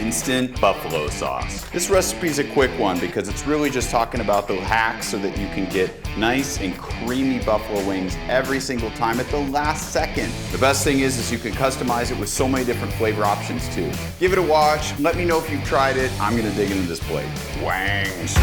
instant buffalo sauce. This recipe is a quick one because it's really just talking about the hacks so that you can get nice and creamy buffalo wings every single time at the last second. The best thing is you can customize it with so many different flavor options too. Give it a watch. Let me know if you've tried it. I'm gonna dig into this plate. Wangs.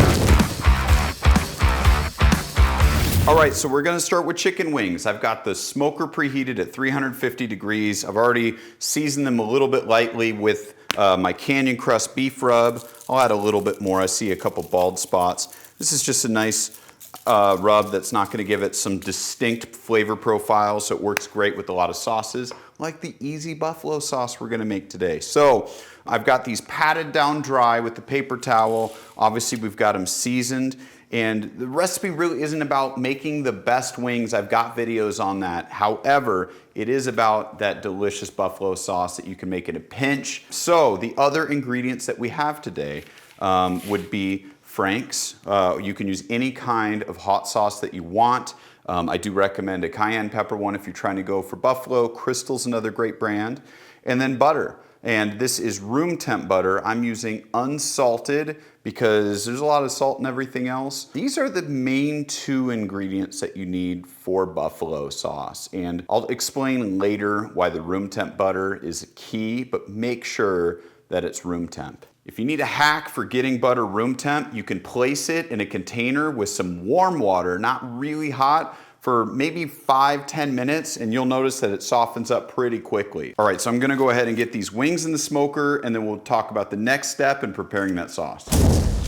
All right, so we're gonna start with chicken wings. I've got the smoker preheated at 350 degrees. I've already seasoned them a little bit lightly with my Canyon Crust beef rub. I'll add a little bit more. I see a couple bald spots. This is just a nice rub that's not gonna give it some distinct flavor profile, so it works great with a lot of sauces, like the easy buffalo sauce we're gonna make today. So I've got these patted down dry with the paper towel. Obviously, we've got them seasoned. And the recipe really isn't about making the best wings. I've got videos on that. However, it is about that delicious buffalo sauce that you can make in a pinch. So the other ingredients that we have today would be Frank's. You can use any kind of hot sauce that you want. I do recommend a cayenne pepper one if you're trying to go for buffalo. Crystal's another great brand. And then butter. And this is room temp butter. I'm using unsalted because there's a lot of salt in everything else. These are the main two ingredients that you need for buffalo sauce. And I'll explain later why the room temp butter is key, but make sure that it's room temp. If you need a hack for getting butter room temp, you can place it in a container with some warm water, not really hot, for maybe 5-10 minutes, and you'll notice that it softens up pretty quickly. All right, so I'm gonna go ahead and get these wings in the smoker, and then we'll talk about the next step in preparing that sauce.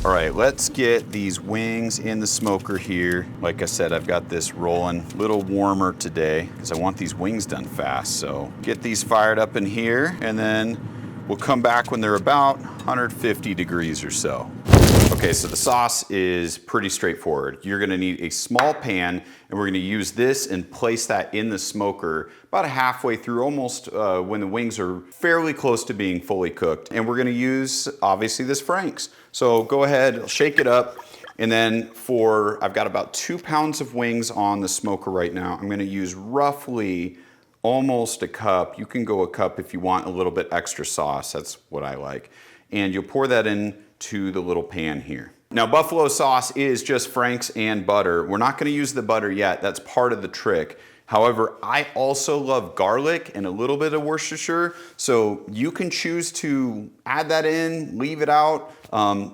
All right, let's get these wings in the smoker here. Like I said, I've got this rolling a little warmer today because I want these wings done fast. So get these fired up in here, and then we'll come back when they're about 150 degrees or so. Okay, so the sauce is pretty straightforward. You're gonna need a small pan, and we're gonna use this and place that in the smoker about halfway through, almost when the wings are fairly close to being fully cooked. And we're gonna use, obviously, this Frank's. So go ahead, shake it up, and then I've got about 2 pounds of wings on the smoker right now. I'm gonna use roughly almost a cup. You can go a cup if you want a little bit extra sauce. That's what I like. And you'll pour that in to the little pan here. Now, buffalo sauce is just Frank's and butter. We're not gonna use the butter yet. That's part of the trick. However, I also love garlic and a little bit of Worcestershire, so you can choose to add that in, leave it out.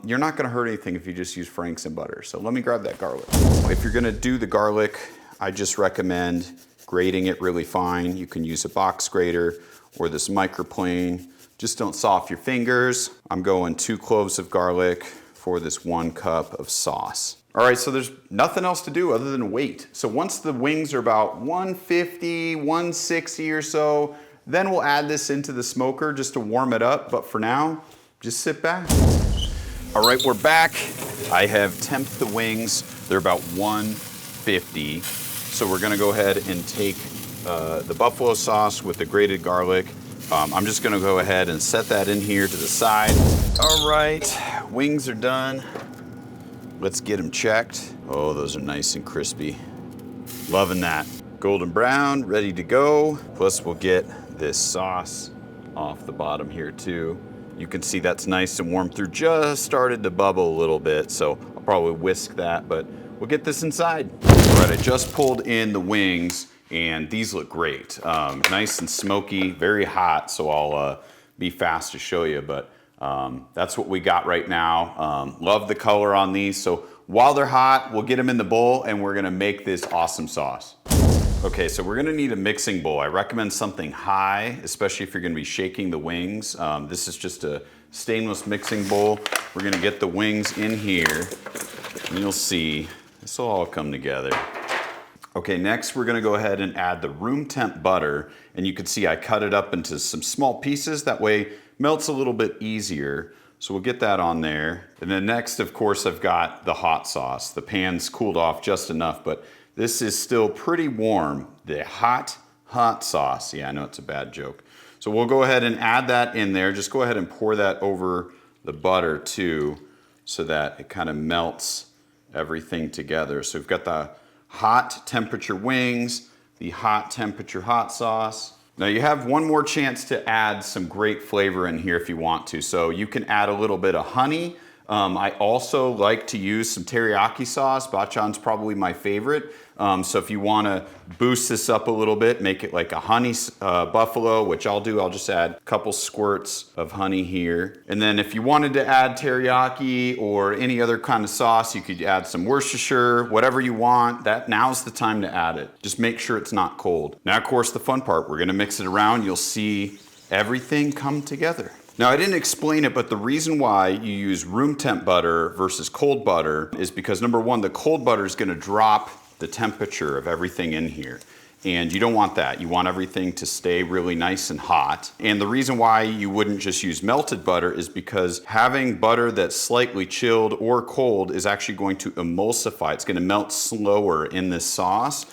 You're not gonna hurt anything if you just use Frank's and butter. So let me grab that garlic. If you're gonna do the garlic, I just recommend grating it really fine. You can use a box grater or this microplane. Just don't saw off your fingers. I'm going 2 cloves of garlic for this 1 cup of sauce. All right, so there's nothing else to do other than wait. So once the wings are about 150, 160 or so, then we'll add this into the smoker just to warm it up. But for now, just sit back. All right, we're back. I have temped the wings. They're about 150. So we're gonna go ahead and take the buffalo sauce with the grated garlic. I'm just gonna go ahead and set that in here to the side. All right, wings are done. Let's get them checked. Oh, those are nice and crispy. Loving that. Golden brown, ready to go. Plus we'll get this sauce off the bottom here too. You can see that's nice and warm through, just started to bubble a little bit, so I'll probably whisk that, but we'll get this inside. All right, I just pulled in the wings, and these look great. Nice and smoky, very hot, so I'll be fast to show you, but that's what we got right now. Love the color on these, so while they're hot, we'll get them in the bowl, and we're gonna make this awesome sauce. Okay, so we're gonna need a mixing bowl. I recommend something high, especially if you're gonna be shaking the wings. This is just a stainless mixing bowl. We're gonna get the wings in here, and you'll see, this will all come together. Okay, next we're gonna go ahead and add the room temp butter, and you can see I cut it up into some small pieces, that way it melts a little bit easier. So we'll get that on there. And then next, of course, I've got the hot sauce. The pan's cooled off just enough, but this is still pretty warm. The hot sauce. Yeah, I know it's a bad joke. So we'll go ahead and add that in there. Just go ahead and pour that over the butter too, so that it kind of melts everything together. So we've got the hot temperature wings, the hot temperature hot sauce. Now you have one more chance to add some great flavor in here if you want to. So you can add a little bit of honey. I also like to use some teriyaki sauce. Bachan's probably my favorite. So if you want to boost this up a little bit, make it like a honey buffalo, which I'll do. I'll just add a couple squirts of honey here. And then if you wanted to add teriyaki or any other kind of sauce, you could add some Worcestershire, whatever you want. Now's the time to add it. Just make sure it's not cold. Now, of course, the fun part, we're going to mix it around. You'll see everything come together. Now, I didn't explain it, but the reason why you use room temp butter versus cold butter is because, number one, the cold butter is going to drop the temperature of everything in here. And you don't want that. You want everything to stay really nice and hot. And the reason why you wouldn't just use melted butter is because having butter that's slightly chilled or cold is actually going to emulsify. It's going to melt slower in this sauce,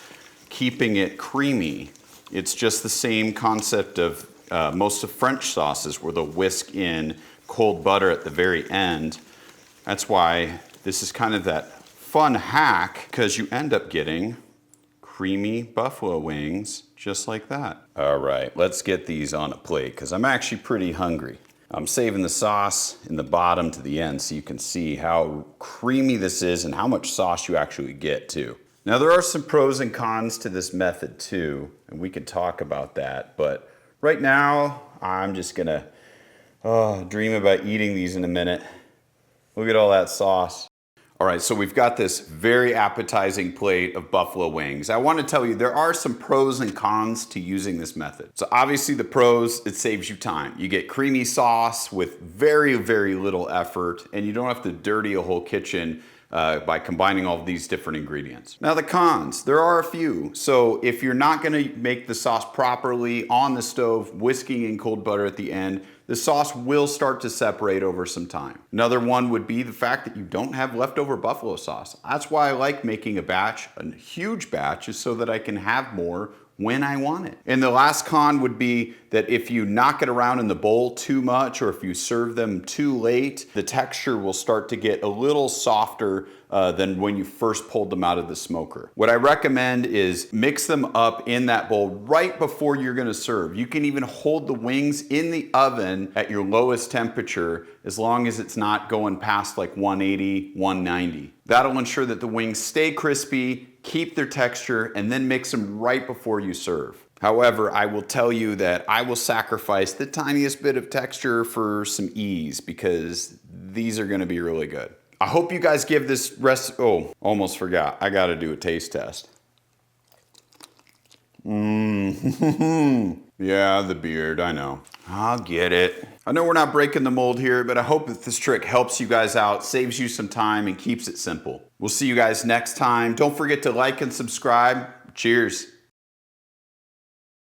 keeping it creamy. It's just the same concept of most of French sauces where they'll whisk in cold butter at the very end. That's why this is kind of that fun hack, because you end up getting creamy buffalo wings just like that. All right, let's get these on a plate because I'm actually pretty hungry. I'm saving the sauce in the bottom to the end so you can see how creamy this is and how much sauce you actually get too. Now there are some pros and cons to this method too, and we can talk about that, but right now I'm just gonna dream about eating these in a minute. Look at all that sauce. All right, so we've got this very appetizing plate of buffalo wings. I want to tell you, there are some pros and cons to using this method. So obviously the pros, it saves you time. You get creamy sauce with very, very little effort, and you don't have to dirty a whole kitchen by combining all of these different ingredients. Now the cons, there are a few. So if you're not gonna make the sauce properly on the stove, whisking in cold butter at the end, the sauce will start to separate over some time. Another one would be the fact that you don't have leftover buffalo sauce. That's why I like making a huge batch, is so that I can have more when I want it. And the last con would be that if you knock it around in the bowl too much, or if you serve them too late, the texture will start to get a little softer than when you first pulled them out of the smoker. What I recommend is mix them up in that bowl right before you're gonna serve. You can even hold the wings in the oven at your lowest temperature as long as it's not going past like 180, 190. That'll ensure that the wings stay crispy, keep their texture, and then mix them right before you serve. However, I will tell you that I will sacrifice the tiniest bit of texture for some ease, because these are gonna be really good. I hope you guys give this recipe, almost forgot, I gotta do a taste test. Yeah, the beard, I know. I'll get it. I know we're not breaking the mold here, but I hope that this trick helps you guys out, saves you some time, and keeps it simple. We'll see you guys next time. Don't forget to like and subscribe. Cheers.